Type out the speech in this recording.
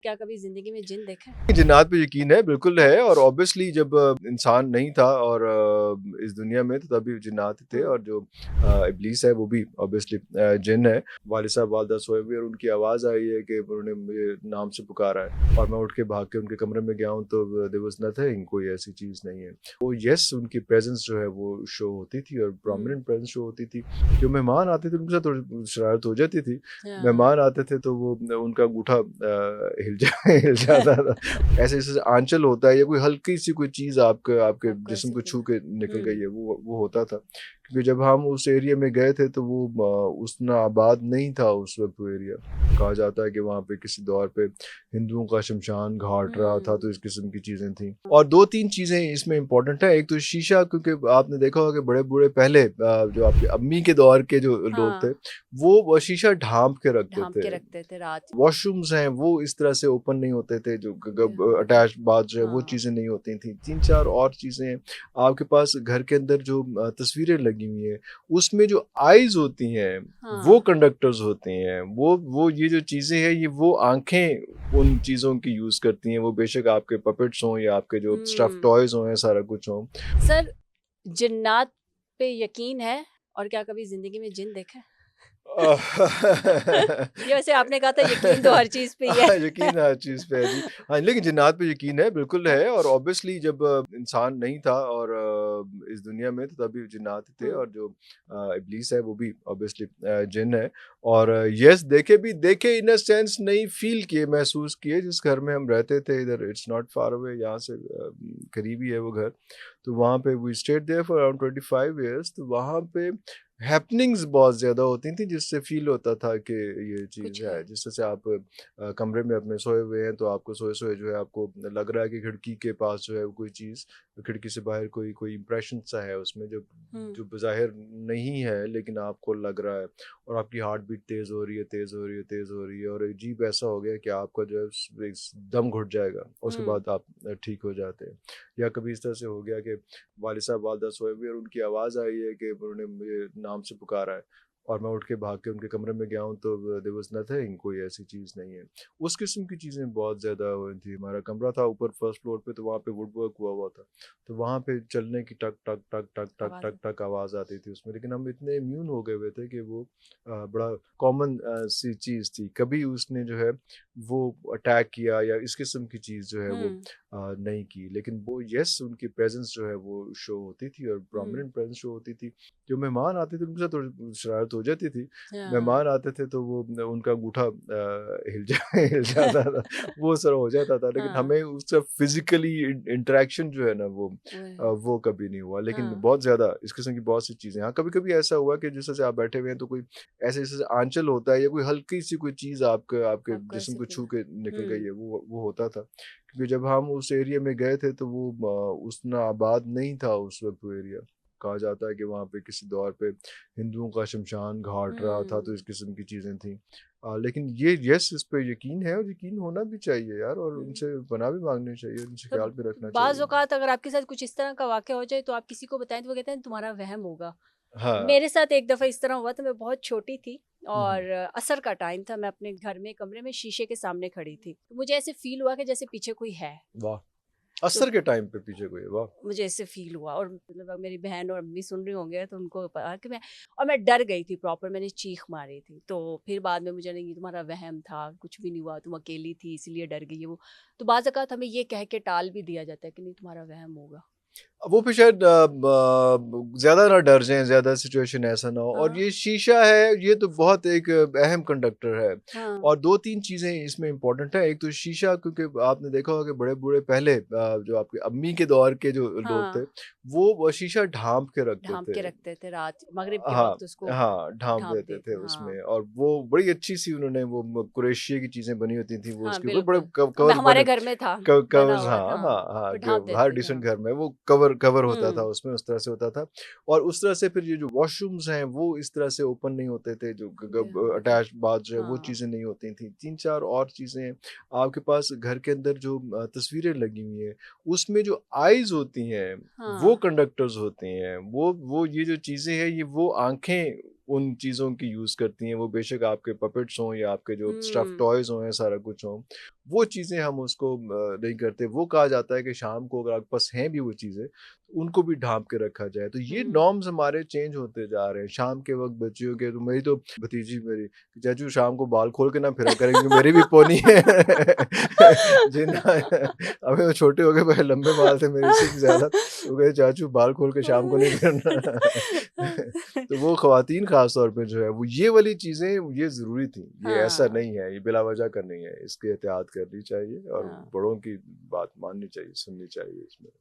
क्या कभी ज़िंदगी में जिन देखा है? जिन्नात पे यकीन है, बिल्कुल है और ऑब्वियसली जब इंसान नहीं था और इस दुनिया में तो तभी जिन्नात थे हुँ, और जो इब्लीस है वो भी ऑब्वियसली जिन है। वालिद साहब वालिदा सोए हुए और उनकी आवाज़ आई है कि उन्होंने मुझे नाम से पुकारा है और मैं उठ के भाग के उनके कमरे में गया हूँ तो देयर वाज़ नथिंग, कोई ऐसी चीज़ नहीं है। वो येस उनकी प्रेज़ेंस जो है वो शो होती थी और हुँ, प्रोमिनेंट प्रेज़ेंस शो होती थी। जो मेहमान आते थे उनके साथ थोड़ी शरारत हो जाती थी। हाँ। मेहमान आते थे तो वो उनका अंगूठा हिल जा हिल जाता था। ऐसे जैसे आंचल होता है या कोई हल्की-सी कोई चीज़ आपके आपके आपको जिस्म ऐसे को छू फ़ील के निकल गई हुँ, है, वो होता था। क्योंकि जब हम उस एरिया में गए थे तो वो उतना आबाद नहीं था उस वक़्त वो एरिया। कहा जाता है कि वहाँ पे किसी दौर पे हिंदुओं का शमशान घाट रहा था, हुँ, तो इस किस्म की चीज़ें थी। और 2-3 चीज़ें इसमें इम्पोर्टेंट है, एक तो शीशा क्योंकि आपने देखा होगा कि बड़े-बूढ़े पहले जो आपकी अम्मी के दौर के जो लोग थे, हाँ, वो शीशा ढाँप के रखते ढाँप के थे। रखते थे रात वॉशरूम्स हैं वो इस तरह से ओपन नहीं होते थे जो हाँ, अटैच बाथ जो है वो हाँ, चीज़ें नहीं होती थी। 3-4 और चीज़ें हैं। आपके पास घर के अंदर जो तस्वीरें लगी हुई हैं, उसमें जो आइज़ होती हैं, वो हाँ, कंडक्टर्स होती हैं। वो ये जो चीज़ें हैं ये वो आँखें उन चीज़ों की यूज़ करती हैं। वो बेशक आपके पपेट्स हों या आपके जो स्टफ़ हुँ। टॉयज़ हों या सारा कुछ हो। सर, जिन्नात पे यकीन है और क्या कभी ज़िंदगी में जिन देखा है? ये वैसे आपने कहा था यकीन तो हर चीज़ पे ही है। यकीन हर चीज़ पे है जी। हाँ, लेकिन जिन्नात पे यकीन है, बिल्कुल हाँ, है और ऑब्वियसली जब इंसान नहीं था और इस दुनिया में तो तभी जिन्नात थे हुँ, और जो इब्लीस है वो भी ऑब्वियसली जिन है और येस देखे इन अ सेंस नहीं फ़ील किए, महसूस किए जिस घर में हम रहते थे इधर इट्स नॉट फार अवे यहाँ से करीब ही है वो घर। तो वहाँ पे we stayed there for around 25 years तो वहाँ पे हैपनिंग्स बहुत ज़्यादा होती थी जिससे फ़ील होता था कि ये कुछ चीज़ है। है। जिस तरह से आप कमरे में अपने सोए हुए हैं तो आपको सोए-सोए जो है आपको लग रहा है कि खिड़की के पास जो है वो कोई चीज़ खिड़की से बाहर कोई कोई इम्प्रेशन सा है उसमें जो हुँ, जो बज़ाहिर नहीं है लेकिन आपको लग रहा है और आपकी हार्ट बीट तेज़ हो रही है, तेज़ हो रही है, तेज़ हो रही है और अजीब ऐसा हो गया कि आपका जो है दम घुट जाएगा। उसके हुँ, बाद आप ठीक हो जाते हैं। या कभी इस तरह से हो गया कि वालिद साहब वालिदा सोए हुए और उनकी आवाज़ आई है कि उन्होंने मुझे नाम से पुकारा है और मैं उठ के भाग के उनके कमरे में गया हूँ तो देयर वाज़ नथिंग, कोई ऐसी चीज़ नहीं है। उस किस्म की चीज़ें बहुत ज़्यादा हुई थी। हमारा कमरा था ऊपर फर्स्ट फ्लोर पे तो वहाँ पे वुड वर्क हुआ हुआ था। तो वहाँ पे चलने की टक टक टक टक टक आवाज़ टक टक आवाज़ आती थी उसमें लेकिन हम इतने इम्यून हो गए हुए थे कि वो बड़ा कॉमन सी चीज़ थी। कभी उसने जो है वो अटैक किया या इस किस्म की चीज़ जो है वो हुँ, नहीं की। लेकिन वो येस उनकी प्रेज़ेंस जो है वो शो होती थी और हुँ, प्रोमिनेंट प्रेज़ेंस शो होती थी। जो मेहमान आते थे उनके साथ थोड़ी शरारत हो जाती थी। हाँ, मेहमान आते थे तो वो उनका अंगूठा हिल जा हिल जाता था। वो सारा हो जाता था लेकिन हाँ, हमें उससे फ़िज़िकली इंटरैक्शन जो है ना वही, वो कभी नहीं हुआ। लेकिन हाँ, बहुत ज़्यादा इस किस्म की बहुत सी चीज़ें हाँ, कभी-कभी ऐसा हुआ कि जिस तरह से आप बैठे हुए हैं तो कोई ऐसे जैसे आंचल होता है या कोई हल्की-सी कोई चीज़ आपके आपके आपको जिस्म ऐसे को फ़ील छू के निकल गई हुँ, है, वो होता था। क्योंकि जब हम उस एरिया में गए थे तो वो उतना आबाद नहीं था उस वक़्त वो एरिया। कहा जाता है कि वहाँ पे किसी दौर पे हिंदुओं का शमशान घाट रहा था तो हुँ, इस किस्म की चीज़ें थी। लेकिन ये येस इस पे यकीन है और यकीन होना भी चाहिए यार और हुँ। उनसे पनाह भी माँगनी चाहिए, उनसे तो ख़्याल भी रखना बाज़ चाहिए। औक़ात अगर आपके साथ कुछ इस तरह का वाक़या हो जाए तो आप किसी को बताएँ तो वो कहते हैं तुम्हारा वहम होगा। हाँ। मेरे साथ एक दफ़ा इस तरह हुआ था मैं बहुत छोटी थी हुँ, हुँ। और असर का टाइम था मैं अपने घर में कमरे में शीशे के सामने खड़ी थी। तो मुझे ऐसे फ़ील हुआ कि जैसे पीछे कोई है। वाह! तो असर के टाइम पे पीछे कोई है, वाह! मुझे ऐसे फ़ील हुआ और मतलब अब मेरी बहन और अम्मी सुन रही होंगे तो उनको पता कि मैं डर गई थी प्रॉपर मैंने चीख मारी थी। तो फिर बाद में मुझे नहीं तुम्हारा वहम था, कुछ भी नहीं हुआ, तुम अकेली थी इसीलिए डर गई है वो। तो बाज़ औक़ात हमें ये कह के टाल भी दिया जाता है कि नहीं तुम्हारा वहम होगा। वो फिर शायद ज़्यादा ना डर जाएँ, ज़्यादा सिचुएशन ऐसा ना हो और हाँ, ये शीशा है, ये तो बहुत एक अहम कंडक्टर है हाँ, और 2-3 चीज़ें इसमें इम्पोर्टेंट है। एक तो शीशा क्योंकि आपने देखा होगा कि बड़े-बूढ़े पहले जो आपके अम्मी के दौर के जो लोग थे, हाँ, वो शीशा ढाँप के रखते ढाँप के थे। रखते थे रात मग़रिब के हाँ, वक़्त उसको हाँ, ढाँप ढाँप देते थे देते हाँ। उसमें और वो बड़ी अच्छी-सी उन्होंने वो कुरैशिये की चीज़ें बनी होती थी, वो हाँ, उसके ऊपर बड़े बिल्कुल। कवर हमारे बने घर में था, बना कवर्स हुआ था हाँ, हाँ, हाँ, हाँ, वो ढाँप ग हर देते थे डिसेंट हाँ। घर में वो कवर होता था हुँ, उसमें, उस तरह से होता था और उस तरह से फिर ये जो वॉशरूम्स हैं, वो इस तरह से ओपन नहीं होते थे, जो ग वे ग होते थे। अटैच्ड बाथ जो है, वो हाँ, चीज़ें नहीं होती थी। 3-4 और चीज़ें हैं, आपके पास घर के अंदर जो तस्वीरें लगी हुई हैं, उसमें जो आइज़ होती हैं, वो हाँ, कंडक्टर्स होती हैं। वो ये जो चीज़ें हैं, ये वो आँखें उन चीज़ों की यूज़ करती हैं, वो बेशक आपके पपेट्स हों या आपके जो स्टफ़ हुँ, टॉयज़ हों या सारा कुछ हों, वो चीज़ें हम उसको नहीं करते। वो कहा जाता है कि शाम को अगर आपके पास हैं भी वो चीज़ें, तो उनको भी ढाँप के रखा जाए। तो ये हुँ। नॉर्म्स हमारे चेंज होते जा रहे हैं। शाम के वक़्त बच्चियों के तो मेरी तो भतीजी मेरी, चाचू शाम को बाल खोल के ना फिरा करें क्योंकि मेरी भी पोनी है। जी ना अभी वो छोटे हो गए, पहले लंबे बाल थे मेरे से भी ज़्यादा। तो कहे चाचू बाल खोल के शाम को नहीं फिरना। तो वो ख़वातीन ख़ास तौर पे जो है वो ये वाली चीज़ें ये ज़रूरी थी। ये ऐसा हाँ, नहीं है, ये बिला वजह का नहीं है। इसकी एहतियात करनी चाहिए और हाँ। बड़ों की बात माननी चाहिए, सुननी चाहिए इसमें।